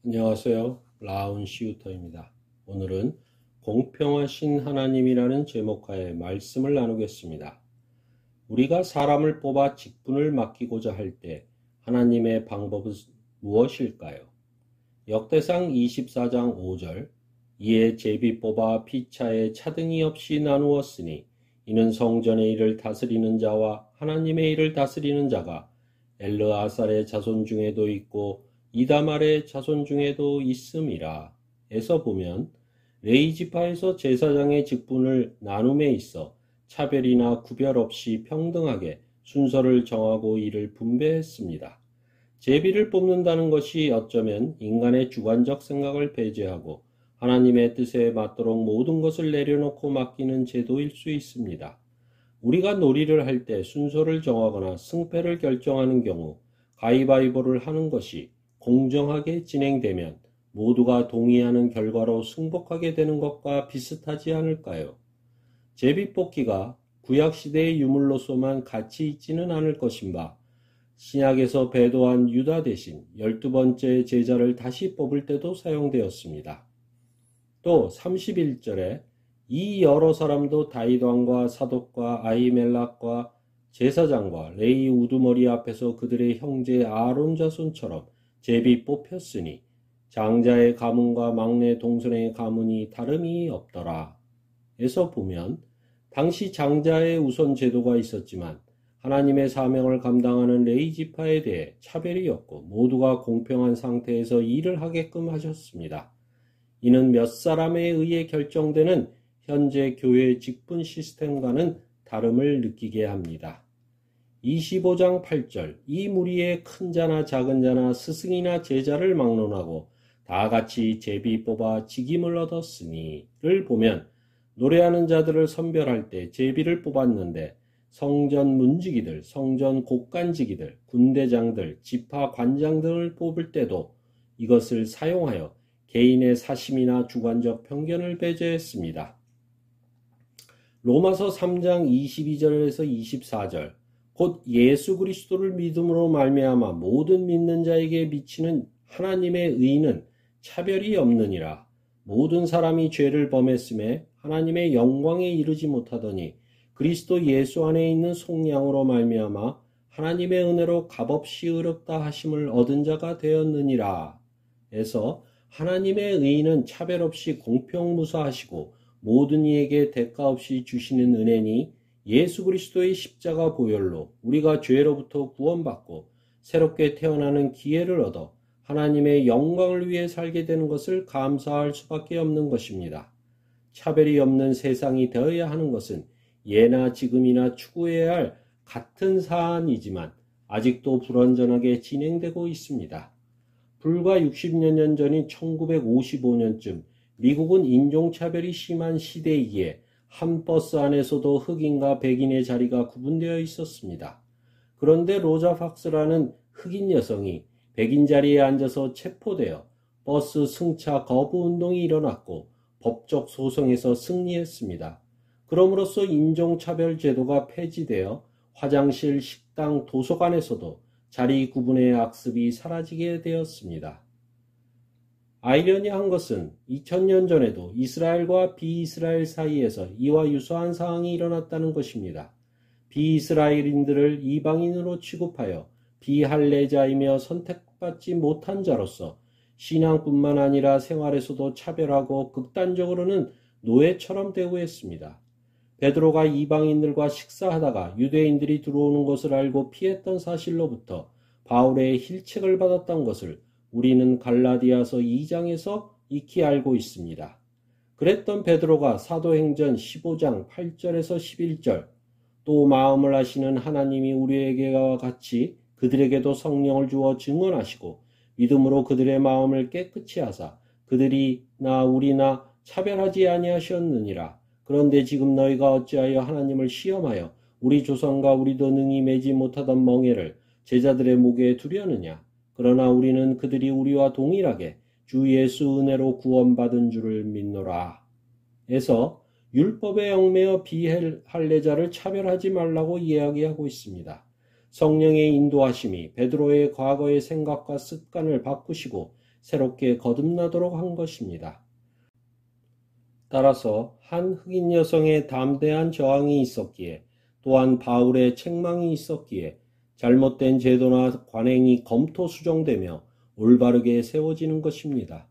안녕하세요. 라운 시우터입니다. 오늘은 공평하신 하나님이라는 제목하에 말씀을 나누겠습니다. 우리가 사람을 뽑아 직분을 맡기고자 할 때 하나님의 방법은 무엇일까요? 역대상 24장 5절 이에 제비 뽑아 피차에 차등이 없이 나누었으니 이는 성전의 일을 다스리는 자와 하나님의 일을 다스리는 자가 엘르아살의 자손 중에도 있고 이다말의 자손 중에도 있음이라. 에서 보면 레위 지파에서 제사장의 직분을 나눔에 있어 차별이나 구별 없이 평등하게 순서를 정하고 일을 분배했습니다. 제비를 뽑는다는 것이 어쩌면 인간의 주관적 생각을 배제하고 하나님의 뜻에 맞도록 모든 것을 내려놓고 맡기는 제도일 수 있습니다. 우리가 놀이를 할 때 순서를 정하거나 승패를 결정하는 경우 가위바위보를 하는 것이 공정하게 진행되면 모두가 동의하는 결과로 승복하게 되는 것과 비슷하지 않을까요? 제비뽑기가 구약시대의 유물로서만 가치 있지는 않을 것인가. 신약에서 배도한 유다 대신 12번째 제자를 다시 뽑을 때도 사용되었습니다. 또 31절에 이 여러 사람도 다윗왕과 사독과 아히멜락과 제사장과 레위 우두머리 앞에서 그들의 형제 아론 자손처럼 제비 뽑혔으니 장자의 가문과 막내 동생의 가문이 다름이 없더라. 에서 보면 당시 장자의 우선 제도가 있었지만 하나님의 사명을 감당하는 레위 지파에 대해 차별이 없고 모두가 공평한 상태에서 일을 하게끔 하셨습니다. 이는 몇 사람에 의해 결정되는 현재 교회 직분 시스템과는 다름을 느끼게 합니다. 25장 8절 이 무리에 큰 자나 작은 자나 스승이나 제자를 막론하고 다 같이 제비 뽑아 직임을 얻었으니를 보면 노래하는 자들을 선별할 때 제비를 뽑았는데 성전 문지기들, 성전 곡간지기들, 군대장들, 지파 관장 등을 뽑을 때도 이것을 사용하여 개인의 사심이나 주관적 편견을 배제했습니다. 로마서 3장 22절에서 24절 곧 예수 그리스도를 믿음으로 말미암아 모든 믿는 자에게 미치는 하나님의 의는 차별이 없느니라. 모든 사람이 죄를 범했음에 하나님의 영광에 이르지 못하더니 그리스도 예수 안에 있는 속량으로 말미암아 하나님의 은혜로 값없이 의롭다 하심을 얻은 자가 되었느니라. 에서 하나님의 의는 차별 없이 공평무사하시고 모든 이에게 대가 없이 주시는 은혜니 예수 그리스도의 십자가 보혈로 우리가 죄로부터 구원받고 새롭게 태어나는 기회를 얻어 하나님의 영광을 위해 살게 되는 것을 감사할 수밖에 없는 것입니다. 차별이 없는 세상이 되어야 하는 것은 예나 지금이나 추구해야 할 같은 사안이지만 아직도 불완전하게 진행되고 있습니다. 불과 60여 년 전인 1955년쯤 미국은 인종차별이 심한 시대이기에 한 버스 안에서도 흑인과 백인의 자리가 구분되어 있었습니다. 그런데 로자 박스라는 흑인 여성이 백인 자리에 앉아서 체포되어 버스 승차 거부 운동이 일어났고 법적 소송에서 승리했습니다. 그럼으로써 인종차별 제도가 폐지되어 화장실, 식당, 도서관에서도 자리 구분의 악습이 사라지게 되었습니다. 아이러니한 것은 2000년 전에도 이스라엘과 비이스라엘 사이에서 이와 유사한 상황이 일어났다는 것입니다. 비이스라엘인들을 이방인으로 취급하여 비할례자이며 선택받지 못한 자로서 신앙뿐만 아니라 생활에서도 차별하고 극단적으로는 노예처럼 대우했습니다. 베드로가 이방인들과 식사하다가 유대인들이 들어오는 것을 알고 피했던 사실로부터 바울의 힐책을 받았던 것을 우리는 갈라디아서 2장에서 익히 알고 있습니다. 그랬던 베드로가 사도행전 15장 8절에서 11절 또 마음을 아시는 하나님이 우리에게와 같이 그들에게도 성령을 주어 증언하시고 믿음으로 그들의 마음을 깨끗이 하사 그들이나 우리나 차별하지 아니하셨느니라. 그런데 지금 너희가 어찌하여 하나님을 시험하여 우리 조상과 우리도 능히 매지 못하던 멍에를 제자들의 목에 두려느냐. 그러나 우리는 그들이 우리와 동일하게 주 예수 은혜로 구원받은 줄을 믿노라. 에서 율법에 얽매여 비할례자를 차별하지 말라고 이야기하고 있습니다. 성령의 인도하심이 베드로의 과거의 생각과 습관을 바꾸시고 새롭게 거듭나도록 한 것입니다. 따라서 한 흑인 여성의 담대한 저항이 있었기에, 또한 바울의 책망이 있었기에 잘못된 제도나 관행이 검토수정되며 올바르게 세워지는 것입니다.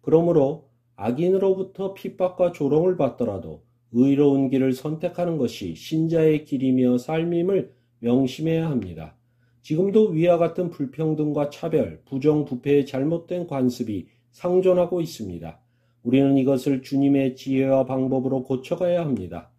그러므로 악인으로부터 핍박과 조롱을 받더라도 의로운 길을 선택하는 것이 신자의 길이며 삶임을 명심해야 합니다. 지금도 위와 같은 불평등과 차별, 부정부패의 잘못된 관습이 상존하고 있습니다. 우리는 이것을 주님의 지혜와 방법으로 고쳐가야 합니다.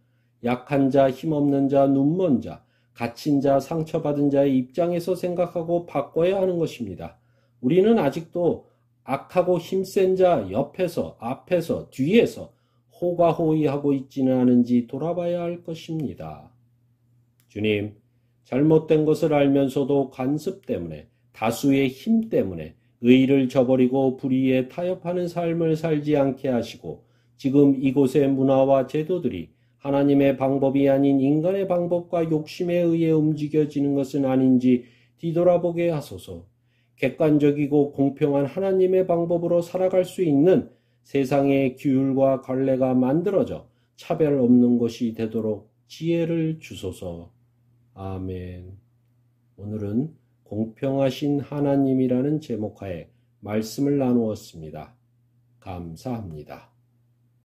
약한 자, 힘없는 자, 눈먼 자, 갇힌 자, 상처받은 자의 입장에서 생각하고 바꿔야 하는 것입니다. 우리는 아직도 악하고 힘센 자 옆에서, 앞에서, 뒤에서 호가호위하고 있지는 않은지 돌아봐야 할 것입니다. 주님, 잘못된 것을 알면서도 관습 때문에, 다수의 힘 때문에 의의를 저버리고 불의에 타협하는 삶을 살지 않게 하시고, 지금 이곳의 문화와 제도들이 하나님의 방법이 아닌 인간의 방법과 욕심에 의해 움직여지는 것은 아닌지 뒤돌아보게 하소서. 객관적이고 공평한 하나님의 방법으로 살아갈 수 있는 세상의 규율과 관례가 만들어져 차별 없는 것이 되도록 지혜를 주소서. 아멘. 오늘은 공평하신 하나님이라는 제목하에 말씀을 나누었습니다. 감사합니다.